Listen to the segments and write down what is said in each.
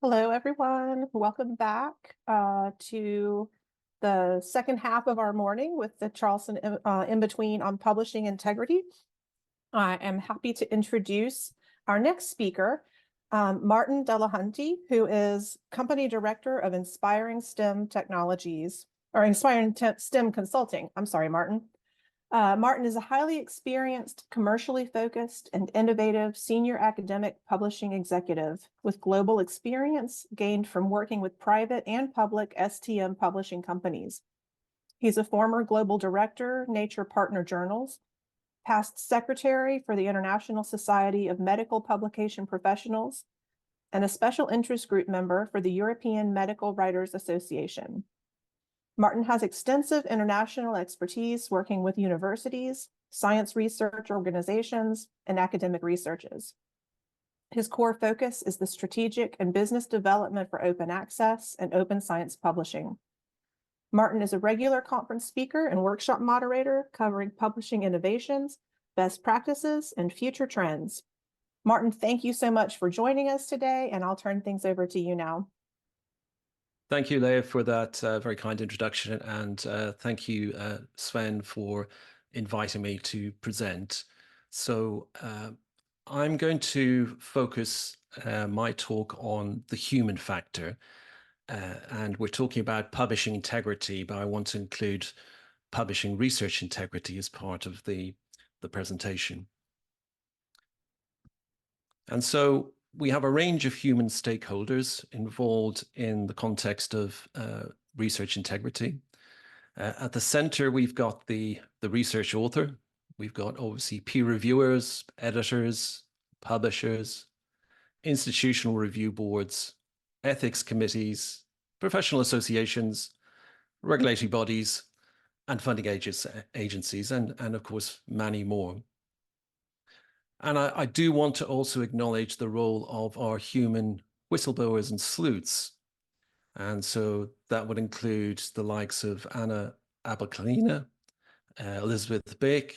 Hello, everyone. Welcome back to the second half of our morning with the Charleston in-between on publishing integrity. I am happy to introduce our next speaker, Martin Delahunty, who is Company Director of Inspiring STEM Technologies, or Inspiring STEM Consulting. I'm sorry, Martin. Martin is a highly experienced, commercially focused, and innovative senior academic publishing executive with global experience gained from working with private and public STM publishing companies. He's a former global director, Nature Partner Journals, past secretary for the International Society of Medical Publication Professionals, and a special interest group member for the European Medical Writers Association. Martin has extensive international expertise working with universities, science research organizations, and academic researches. His core focus is the strategic and business development for open access and open science publishing. Martin is a regular conference speaker and workshop moderator covering publishing innovations, best practices, and future trends. Martin, thank you so much for joining us today, and I'll turn things over to you now. Thank you, Leah, for that very kind introduction. And thank you, Sven, for inviting me to present. So I'm going to focus my talk on the human factor. And we're talking about publishing integrity, but I want to include publishing research integrity as part of the presentation. And so we have a range of human stakeholders involved in the context of research integrity. At the center, we've got the research author. We've got obviously peer reviewers, editors, publishers, institutional review boards, ethics committees, professional associations, regulatory bodies, and funding agencies, and of course, many more. And I do want to also acknowledge the role of our human whistleblowers and sleuths. And so that would include the likes of Anna Abakalina, Elizabeth Bick,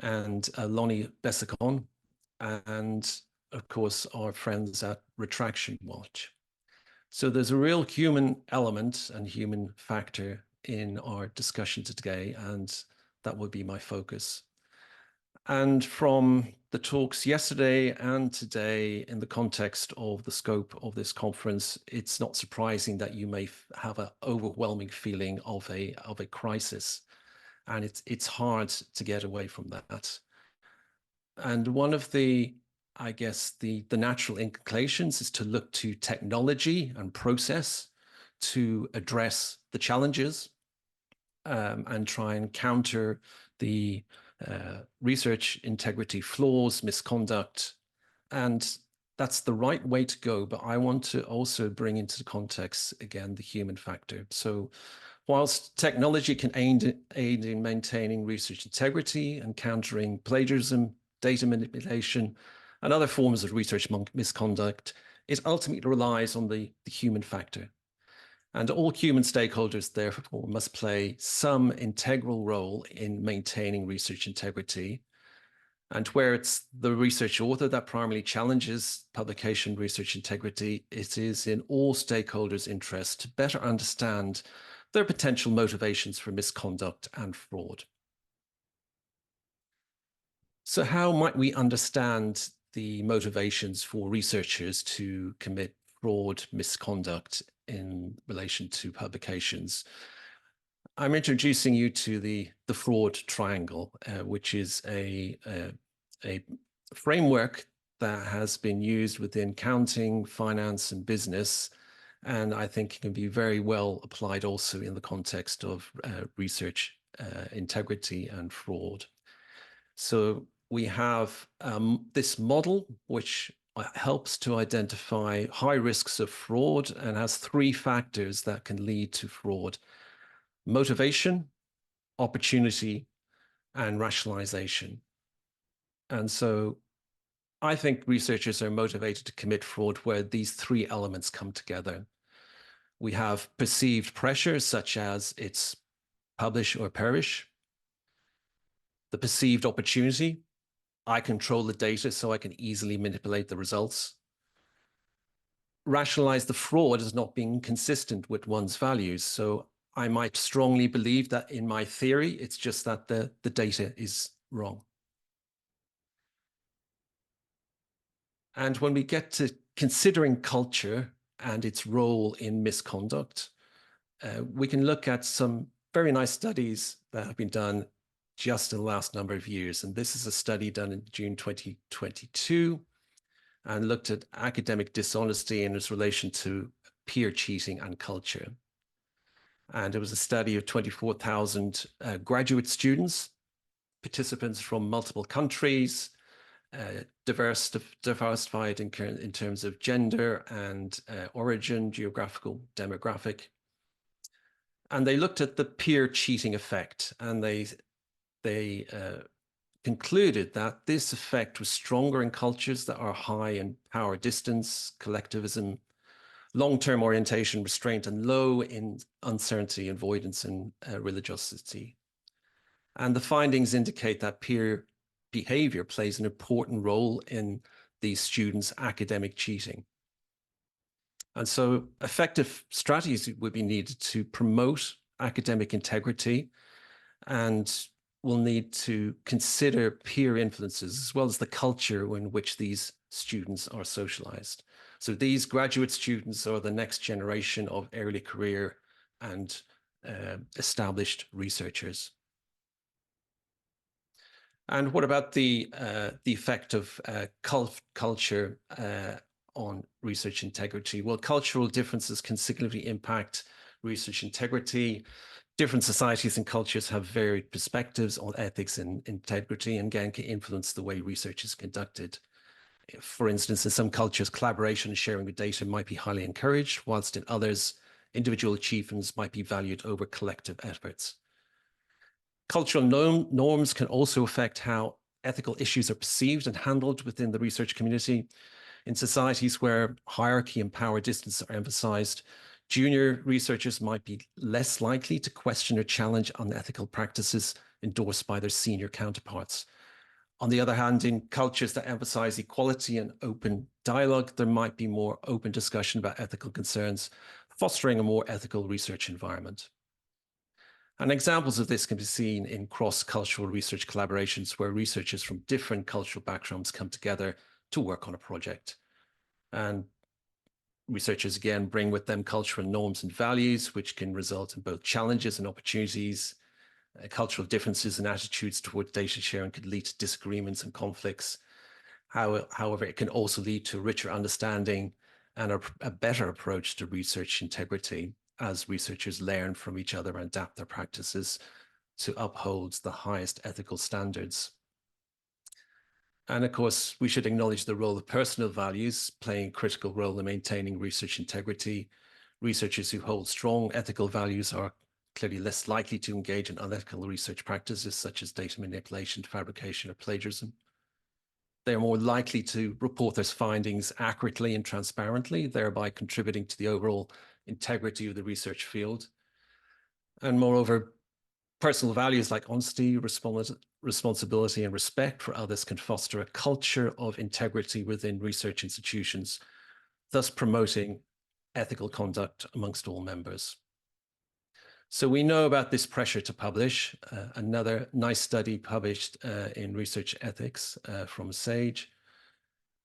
and Lonnie Bessicon, and of course, our friends at Retraction Watch. So there's a real human element and human factor in our discussion today, and that would be my focus. And from the talks yesterday and today, in the context of the scope of this conference, it's not surprising that you may have an overwhelming feeling of a crisis, and it's hard to get away from that. And one of the, I guess, the natural inclinations is to look to technology and process to address the challenges and try and counter the research integrity flaws, misconduct, and that's the right way to go. But I want to also bring into the context, again, the human factor. So whilst technology can aid in maintaining research integrity and countering plagiarism, data manipulation, and other forms of research misconduct, it ultimately relies on the human factor. And all human stakeholders, therefore, must play some integral role in maintaining research integrity. And where it's the research author that primarily challenges publication research integrity, it is in all stakeholders' interest to better understand their potential motivations for misconduct and fraud. So how might we understand the motivations for researchers to commit fraud, misconduct in relation to publications? I'm introducing you to the fraud triangle, which is a framework that has been used within accounting, finance, and business, and I think it can be very well applied also in the context of research integrity and fraud. So we have this model, which helps to identify high risks of fraud and has three factors that can lead to fraud: motivation, opportunity, and rationalization. And so I think researchers are motivated to commit fraud where these three elements come together. We have perceived pressure, such as it's publish or perish. The perceived opportunity: I control the data so I can easily manipulate the results. rationalize the fraud as not being consistent with one's values. So I might strongly believe that in my theory, it's just that the data is wrong. And when we get to considering culture and its role in misconduct, we can look at some very nice studies that have been done just in the last number of years. And this is a study done in June 2022 and looked at academic dishonesty in its relation to peer cheating and culture. And it was a study of 24,000 graduate students, participants from multiple countries, diversified in terms of gender and origin, geographical, demographic. And they looked at the peer cheating effect, and they concluded that this effect was stronger in cultures that are high in power distance, collectivism, long-term orientation, restraint, and low in uncertainty, avoidance, and religiosity. And the findings indicate that peer behavior plays an important role in these students' academic cheating. And so effective strategies would be needed to promote academic integrity, and we'll need to consider peer influences as well as the culture in which these students are socialized. So these graduate students are the next generation of early career and established researchers. And what about the effect of culture on research integrity? Well, cultural differences can significantly impact research integrity. Different societies and cultures have varied perspectives on ethics and integrity, and again, can influence the way research is conducted. For instance, in some cultures, collaboration and sharing of data might be highly encouraged, whilst in others, individual achievements might be valued over collective efforts. Cultural norms can also affect how ethical issues are perceived and handled within the research community. In societies where hierarchy and power distance are emphasized, junior researchers might be less likely to question or challenge unethical practices endorsed by their senior counterparts. On the other hand, in cultures that emphasize equality and open dialogue, there might be more open discussion about ethical concerns, fostering a more ethical research environment. And examples of this can be seen in cross-cultural research collaborations where researchers from different cultural backgrounds come together to work on a project. And researchers, again, bring with them cultural norms and values, which can result in both challenges and opportunities. Cultural differences and attitudes towards data sharing could lead to disagreements and conflicts. However, it can also lead to a richer understanding and a better approach to research integrity as researchers learn from each other and adapt their practices to uphold the highest ethical standards. And of course, we should acknowledge the role of personal values playing a critical role in maintaining research integrity. Researchers who hold strong ethical values are clearly less likely to engage in unethical research practices such as data manipulation, fabrication, or plagiarism. They are more likely to report their findings accurately and transparently, thereby contributing to the overall integrity of the research field. And moreover, personal values like honesty, responsibility, and respect for others can foster a culture of integrity within research institutions, thus promoting ethical conduct amongst all members. So we know about this pressure to publish. Another nice study published in Research Ethics from SAGE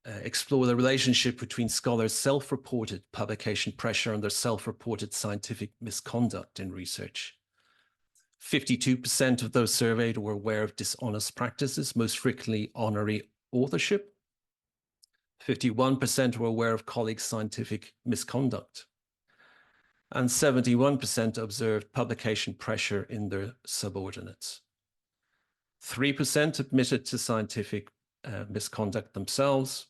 explore the relationship between scholars' self-reported publication pressure and their self-reported scientific misconduct in research. 52% of those surveyed were aware of dishonest practices, most frequently honorary authorship. 51% were aware of colleagues' scientific misconduct. And 71% observed publication pressure in their subordinates. 3% admitted to scientific misconduct themselves.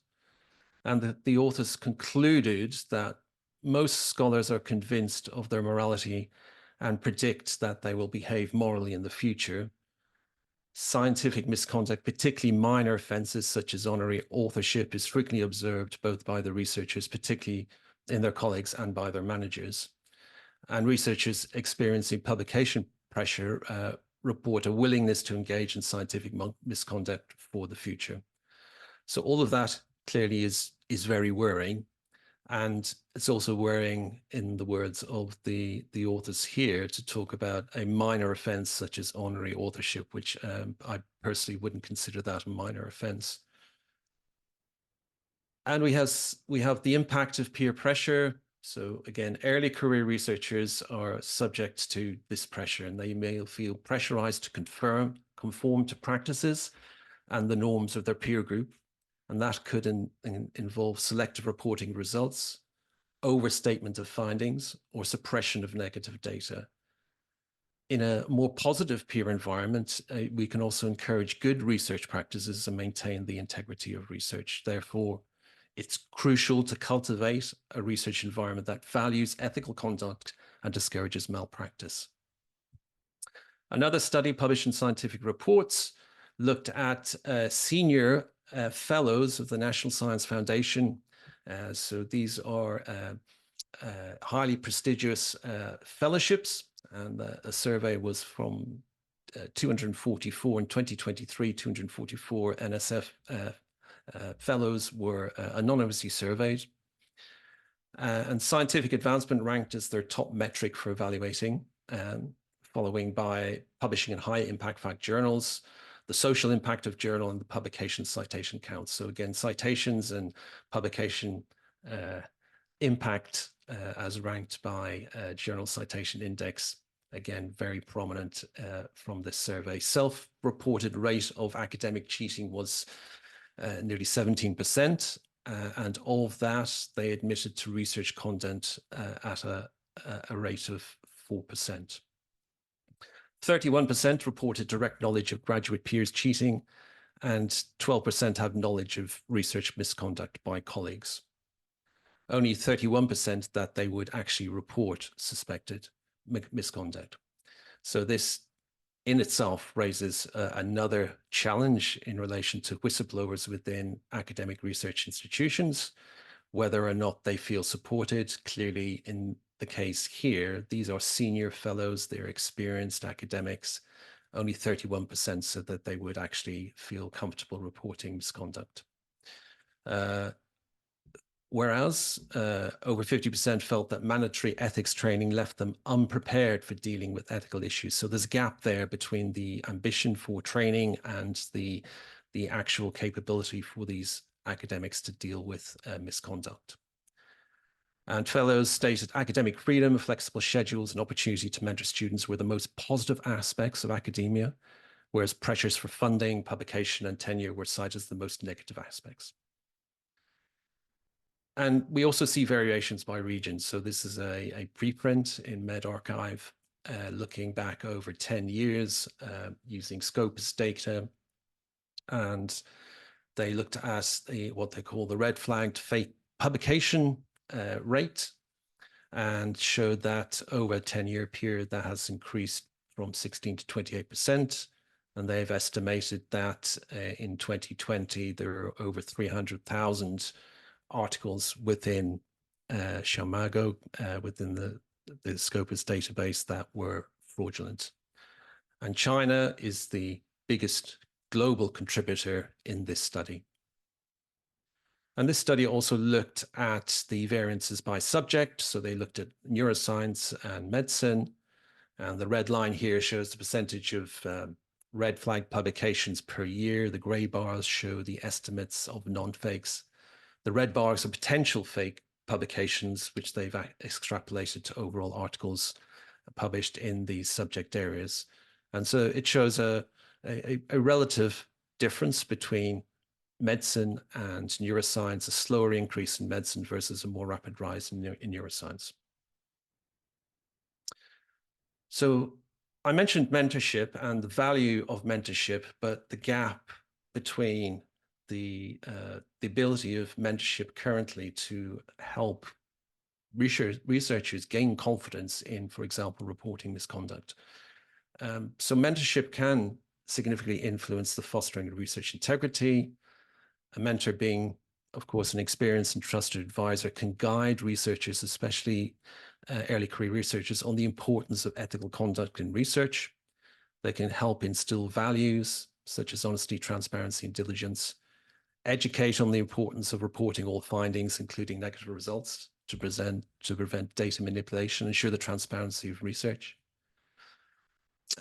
And the authors concluded that most scholars are convinced of their morality and predict that they will behave morally in the future. Scientific misconduct, particularly minor offenses such as honorary authorship, is frequently observed both by the researchers, particularly in their colleagues, and by their managers. And researchers experiencing publication pressure report a willingness to engage in scientific misconduct for the future. So all of that clearly is very worrying. And it's also worrying, in the words of the authors here, to talk about a minor offense such as honorary authorship, which I personally wouldn't consider that a minor offense. And we have the impact of peer pressure. So again, early career researchers are subject to this pressure, and they may feel pressurized to conform to practices and the norms of their peer group. And that could involve selective reporting results, overstatement of findings, or suppression of negative data. In a more positive peer environment, we can also encourage good research practices and maintain the integrity of research. Therefore, it's crucial to cultivate a research environment that values ethical conduct and discourages malpractice. Another study published in Scientific Reports looked at senior fellows of the National Science Foundation. So these are highly prestigious fellowships, and a survey was from 244 in 2023. 244 NSF fellows were anonymously surveyed, and scientific advancement ranked as their top metric for evaluating, following by publishing in high impact fact journals, the social impact of journal, and the publication citation count. So again, citations and publication impact as ranked by Journal Citation Index, again, very prominent from this survey. Self-reported rate of academic cheating was nearly 17%, and of that, they admitted to research content at a rate of 4%. 31% reported direct knowledge of graduate peers cheating, and 12% have knowledge of research misconduct by colleagues. Only 31% that they would actually report suspected misconduct. So this in itself raises another challenge in relation to whistleblowers within academic research institutions, whether or not they feel supported. Clearly, in the case here, these are senior fellows, they're experienced academics. Only 31% said that they would actually feel comfortable reporting misconduct. Whereas over 50% felt that mandatory ethics training left them unprepared for dealing with ethical issues. So there's a gap there between the ambition for training and the actual capability for these academics to deal with misconduct. And fellows stated academic freedom, flexible schedules, and opportunity to mentor students were the most positive aspects of academia, whereas pressures for funding, publication, and tenure were cited as the most negative aspects. And we also see variations by region. So this is a preprint in medRxiv, looking back over 10 years using Scopus data. And they looked at what they call the red flagged fake publication rate, and showed that over a 10-year period that has increased from 16 to 28%. And they've estimated that in 2020, there are over 300,000 articles within Xiaomago, within the Scopus database, that were fraudulent. And China is the biggest global contributor in this study. And this study also looked at the variances by subject. So they looked at neuroscience and medicine. And the red line here shows the percentage of red flag publications per year. The gray bars show the estimates of non-fakes. The red bars are potential fake publications, which they've extrapolated to overall articles published in these subject areas. And so it shows a relative difference between medicine and neuroscience, a slower increase in medicine versus a more rapid rise in neuroscience. So I mentioned mentorship and the value of mentorship, but the gap between the ability of mentorship currently to help researchers gain confidence in, for example, reporting misconduct. So mentorship can significantly influence the fostering of research integrity. A mentor, being, of course, an experienced and trusted advisor, can guide researchers, especially early career researchers, on the importance of ethical conduct in research. They can help instill values such as honesty, transparency, and diligence, educate on the importance of reporting all findings, including negative results, to prevent data manipulation, ensure the transparency of research.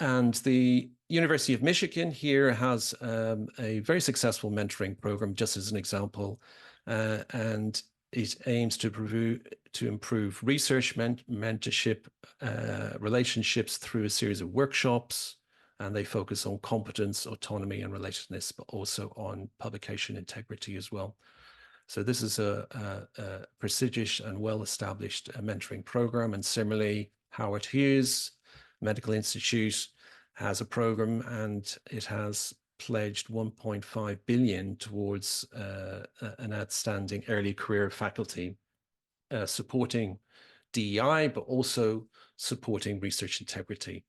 And the University of Michigan here has a very successful mentoring program, just as an example, and it aims to improve research mentorship relationships through a series of workshops, and they focus on competence, autonomy, and relatedness, but also on publication integrity as well. So this is a prestigious and well-established mentoring program. And similarly, Howard Hughes Medical Institute has a program, and it has pledged 1.5 billion towards an outstanding early career faculty, supporting DEI, but also supporting research integrity.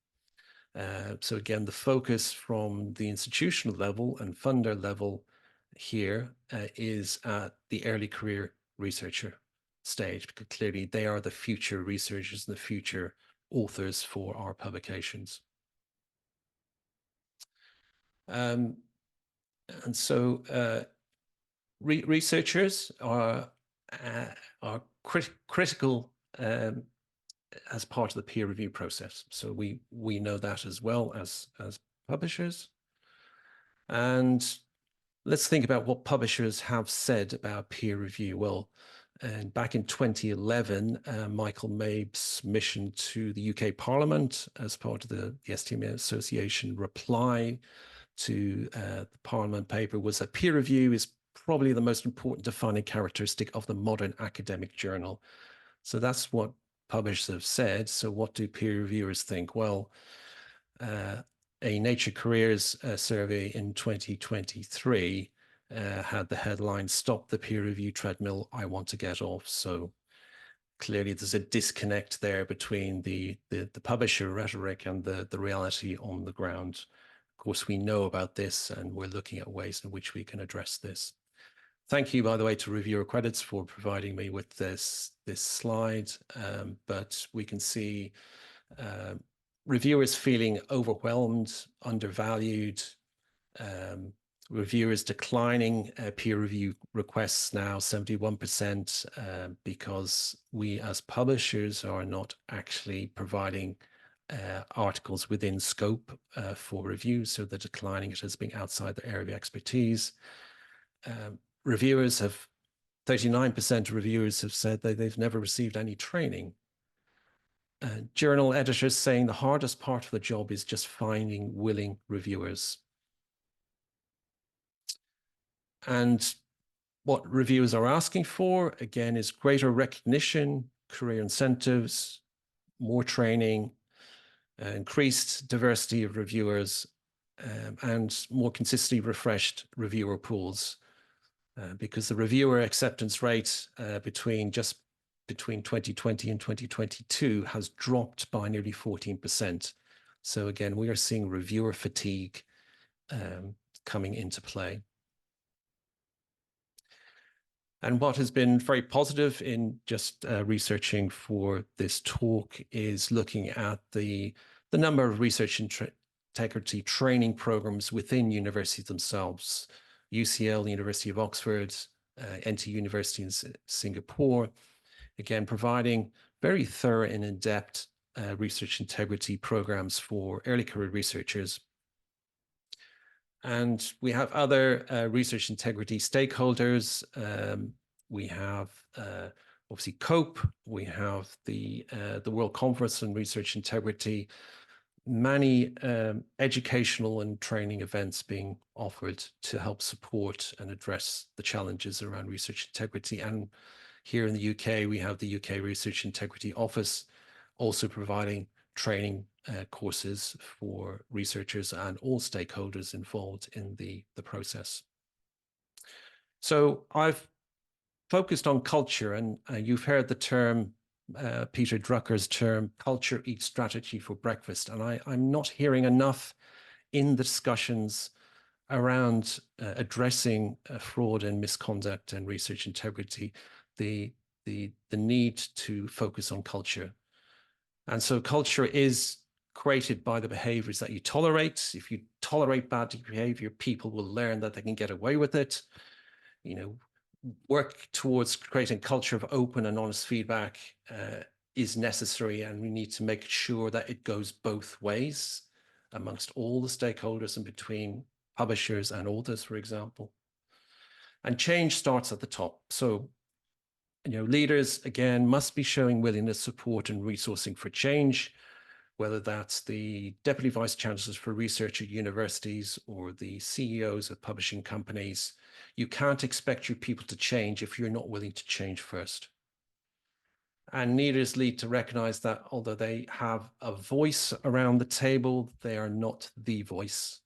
So again, the focus from the institutional level and funder level here is at the early career researcher stage, because clearly they are the future researchers and the future authors for our publications. And so researchers are critical as part of the peer review process. So we know that as well as publishers. And let's think about what publishers have said about peer review. Well, and back in 2011, Michael Mabe's mission to the UK Parliament as part of the STM Association reply to the Parliament paper was that peer review is probably the most important defining characteristic of the modern academic journal. So that's what publishers have said. So what do peer reviewers think? Well, a Nature Careers survey in 2023 had the headline, "Stop the peer review treadmill, I want to get off." So clearly there's a disconnect there between the publisher rhetoric and the reality on the ground. Of course, we know about this, and we're looking at ways in which we can address this. Thank you, by the way, to Reviewer Credits for providing me with this slide. But we can see reviewers feeling overwhelmed, undervalued, reviewers declining peer review requests now 71%, because we as publishers are not actually providing articles within scope for review. So they're declining it as being outside their area of expertise. Reviewers have, 39% of reviewers have said that they've never received any training. Journal editors saying the hardest part of the job is just finding willing reviewers. And what reviewers are asking for, again, is greater recognition, career incentives, more training, increased diversity of reviewers, and more consistently refreshed reviewer pools. Because the reviewer acceptance rate between 2020 and 2022 has dropped by nearly 14%. So again, we are seeing reviewer fatigue coming into play. And what has been very positive in just researching for this talk is looking at the number of research integrity training programs within universities themselves. UCL, University of Oxford, NT University in Singapore, again, providing very thorough and in-depth research integrity programs for early career researchers. And we have other research integrity stakeholders. We have obviously COPE, we have the World Conference on Research Integrity, many educational and training events being offered to help support and address the challenges around research integrity. And here in the UK, we have the UK Research Integrity Office also providing training courses for researchers and all stakeholders involved in the process. So I've focused on culture, and you've heard the term, Peter Drucker's term, culture eats strategy for breakfast. And I'm not hearing enough in the discussions around addressing fraud and misconduct and research integrity, the need to focus on culture. And so culture is created by the behaviors that you tolerate. If you tolerate bad behavior, people will learn that they can get away with it. work towards creating a culture of open and honest feedback is necessary, and we need to make sure that it goes both ways amongst all the stakeholders and between publishers and authors, for example. And change starts at the top. So, leaders, again, must be showing willingness, support, and resourcing for change, whether that's the deputy vice chancellors for research at universities or the CEOs of publishing companies. You can't expect your people to change if you're not willing to change first. And leaders need to recognize that although they have a voice around the table, they are not the voice.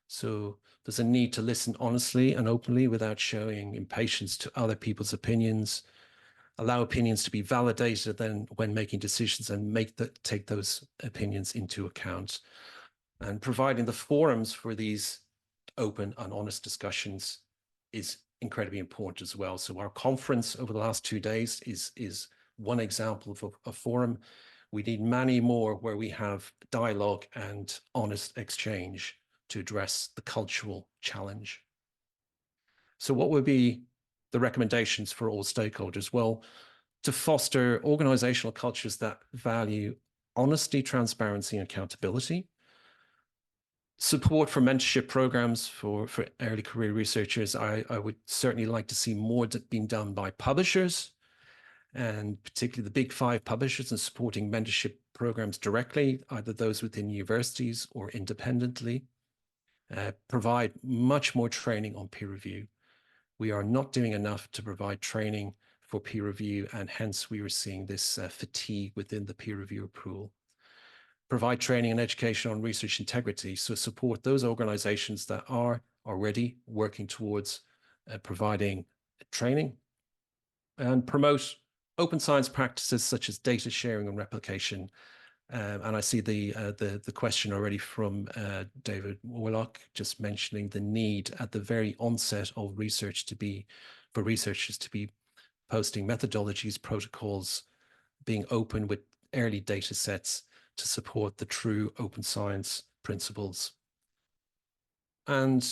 So there's a need to listen honestly and openly without showing impatience to other people's opinions, allow opinions to be validated then when making decisions, and take those opinions into account. And providing the forums for these open and honest discussions is incredibly important as well. So our conference over the last 2 days is one example of a forum. We need many more where we have dialogue and honest exchange to address the cultural challenge. So what would be the recommendations for all stakeholders? Well, to foster organizational cultures that value honesty, transparency, and accountability. Support for mentorship programs for early career researchers. I would certainly like to see more being done by publishers, and particularly the big 5 publishers, and supporting mentorship programs directly, either those within universities or independently. Provide much more training on peer review. We are not doing enough to provide training for peer review, and hence we are seeing this fatigue within the peer reviewer pool. Provide training and education on research integrity, so support those organizations that are already working towards providing training, and promote open science practices such as data sharing and replication. And I see the question already from David Warlock, just mentioning the need at the very onset of research for researchers to be posting methodologies, protocols, being open with early data sets to support the true open science principles. And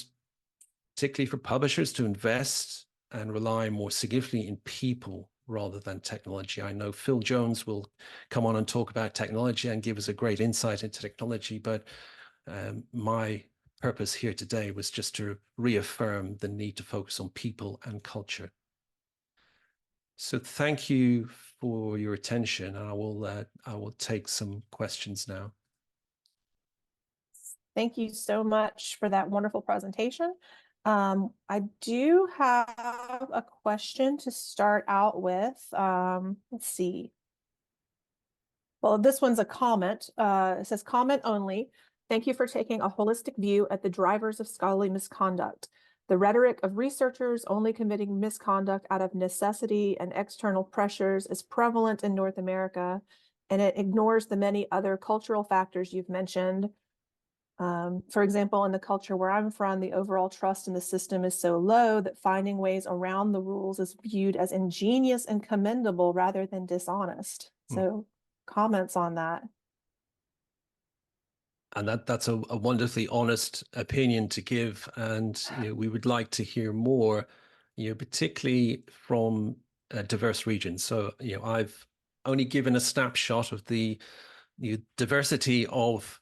particularly for publishers to invest and rely more significantly in people rather than technology. I know Phil Jones will come on and talk about technology and give us a great insight into technology, but my purpose here today was just to reaffirm the need to focus on people and culture. So thank you for your attention, and I will take some questions now. Thank you so much for that wonderful presentation. I do have a question to start out with. Let's see. Well, this one's a comment. It says, comment only. Thank you for taking a holistic view at the drivers of scholarly misconduct. The rhetoric of researchers only committing misconduct out of necessity and external pressures is prevalent in North America, and it ignores the many other cultural factors you've mentioned. For example, in the culture where I'm from, the overall trust in the system is so low that finding ways around the rules is viewed as ingenious and commendable rather than dishonest. So comments on that. And that's a wonderfully honest opinion to give. And we would like to hear more, particularly from diverse regions. So I've only given a snapshot of the diversity of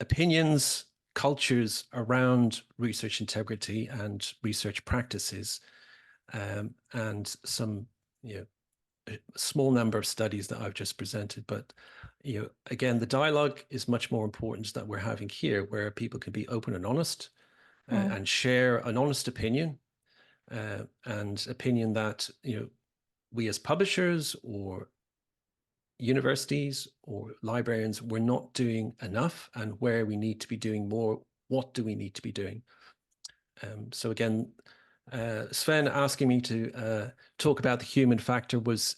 opinions, cultures around research integrity and research practices, and some a small number of studies that I've just presented. But again, the dialogue is much more important that we're having here, where people can be open and honest and share an honest opinion, and opinion that we as publishers or universities or librarians, we're not doing enough, and where we need to be doing more, what do we need to be doing? So again, Sven asking me to talk about the human factor was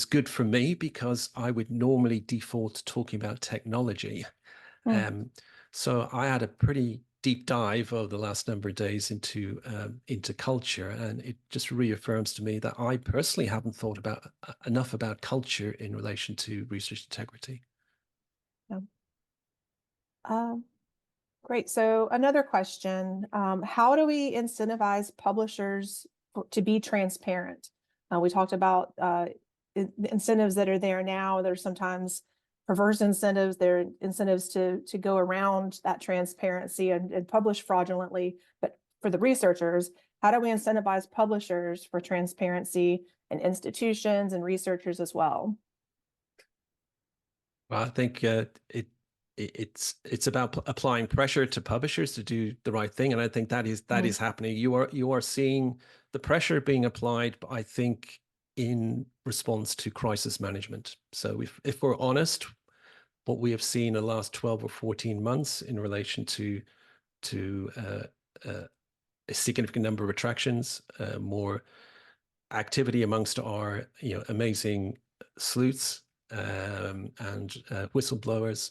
good for me, because I would normally default to talking about technology. So I had a pretty deep dive over the last number of days into culture, and it just reaffirms to me that I personally haven't thought about enough about culture in relation to research integrity. Great. So another question, how do we incentivize publishers to be transparent? We talked about the incentives that are there now. There's sometimes perverse incentives. There are incentives to go around that transparency and publish fraudulently. But for the researchers, how do we incentivize publishers for transparency and institutions and researchers as well? Well, I think it's about applying pressure to publishers to do the right thing, and I think that is happening. You are seeing the pressure being applied, I think, in response to crisis management. So if we're honest, what we have seen in the last 12 or 14 months in relation to a significant number of retractions, more activity amongst our amazing sleuths and whistleblowers.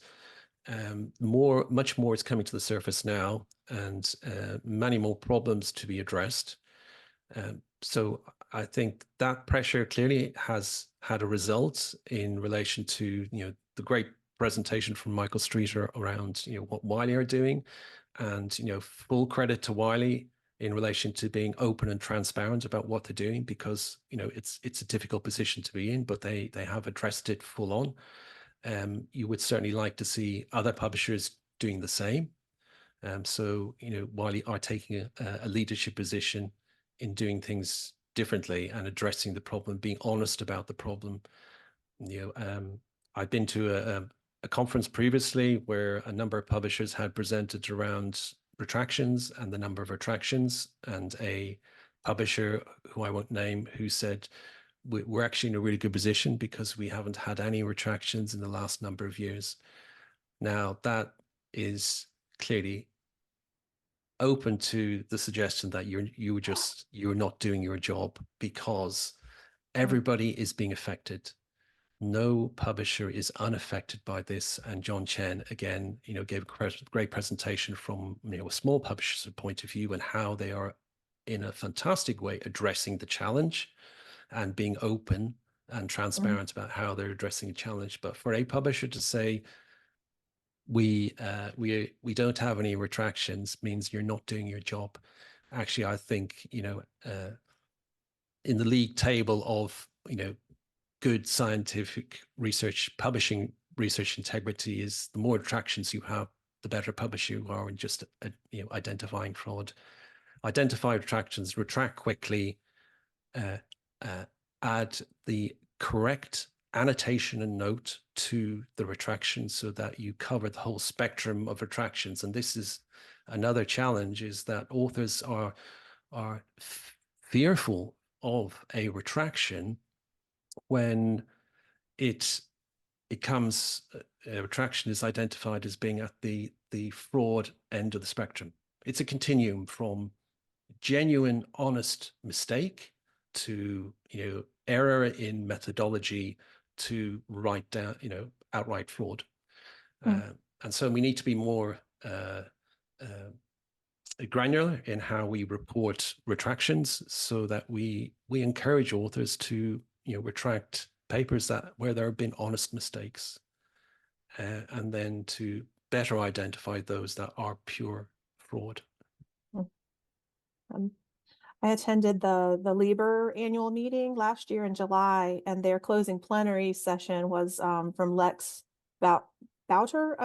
Much more is coming to the surface now, and many more problems to be addressed. So I think that pressure clearly has had a result in relation to the great presentation from Michael Streeter around what Wiley are doing, and full credit to Wiley in relation to being open and transparent about what they're doing, because it's a difficult position to be in, but they have addressed it full on. You would certainly like to see other publishers doing the same. So Wiley are taking a leadership position in doing things differently and addressing the problem, being honest about the problem. I've been to a conference previously where a number of publishers had presented around retractions and the number of retractions, and a publisher who I won't name who said we're actually in a really good position because we haven't had any retractions in the last number of years. Now that is clearly open to the suggestion that you're not doing your job, because everybody is being affected. No publisher is unaffected by this. And John Chen, again, gave a great presentation from a small publisher's point of view, and how they are in a fantastic way addressing the challenge and being open and transparent about how they're addressing a challenge. But for a publisher to say, we don't have any retractions, means you're not doing your job. Actually, I think, in the league table of, good scientific research, publishing research integrity, is the more retractions you have, the better publisher you are in just identifying fraud. Identify retractions, retract quickly, add the correct annotation and note to the retraction so that you cover the whole spectrum of retractions. And this is another challenge, is that authors are fearful of a retraction when it comes, a retraction is identified as being at the fraud end of the spectrum. It's a continuum from genuine, honest mistake to error in methodology to right down outright fraud. And so we need to be more granular in how we report retractions, so that we encourage authors to retract papers where there have been honest mistakes, and then to better identify those that are pure fraud. I attended the Lieber annual meeting last year in July, and their closing plenary session was from Lex Bouter.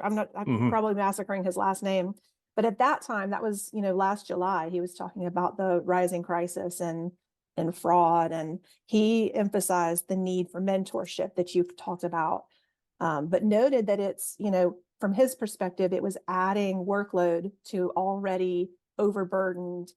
I'm probably massacring his last name, but at that time, that was last July, he was talking about the rising crisis and fraud, and he emphasized the need for mentorship that you've talked about, but noted that it's from his perspective, it was adding workload to already overburdened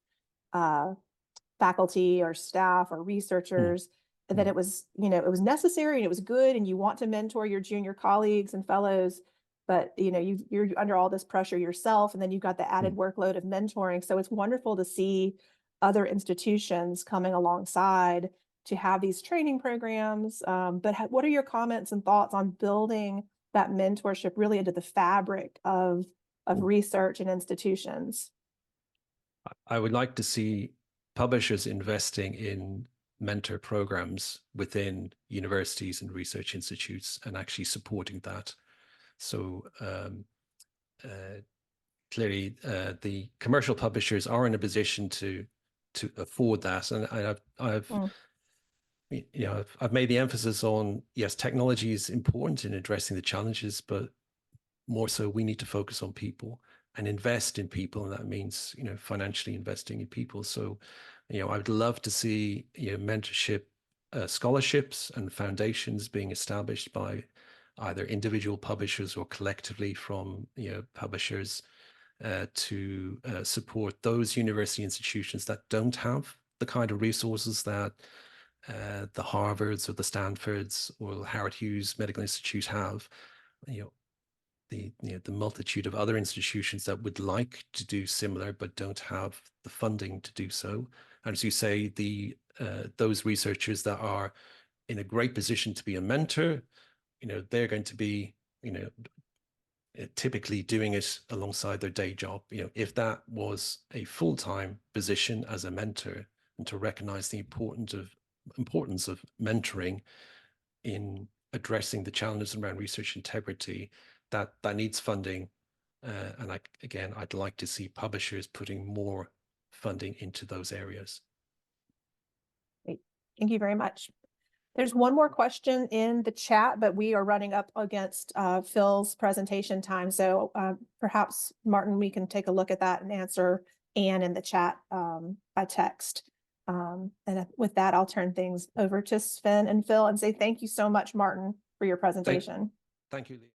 faculty or staff or researchers, that it was, it was necessary and it was good, and you want to mentor your junior colleagues and fellows, but you're under all this pressure yourself, and then you've got the added workload of mentoring. So it's wonderful to see other institutions coming alongside to have these training programs. But what are your comments and thoughts on building that mentorship really into the fabric of research and institutions? I would like to see publishers investing in mentor programs within universities and research institutes, and actually supporting that. So clearly the commercial publishers are in a position to afford that, and Mm. I've made the emphasis on, yes, technology is important in addressing the challenges, but more so we need to focus on people and invest in people, and that means financially investing in people. So I would love to see mentorship scholarships and foundations being established by either individual publishers or collectively from publishers to support those university institutions that don't have the kind of resources that the Harvards or the Stanfords or the Howard Hughes Medical Institute have. The multitude of other institutions that would like to do similar but don't have the funding to do so. And as you say, those researchers that are in a great position to be a mentor, they're going to be typically doing it alongside their day job. If that was a full-time position as a mentor, and to recognize the importance of mentoring in addressing the challenges around research integrity, that needs funding. And I'd like to see publishers putting more funding into those areas. Great. Thank you very much. There's one more question in the chat, but we are running up against Phil's presentation time. So perhaps, Martin, we can take a look at that and answer Anne in the chat by text. And with that, I'll turn things over to Sven and Phil and say thank you so much, Martin, for your presentation. Thank you, Lee.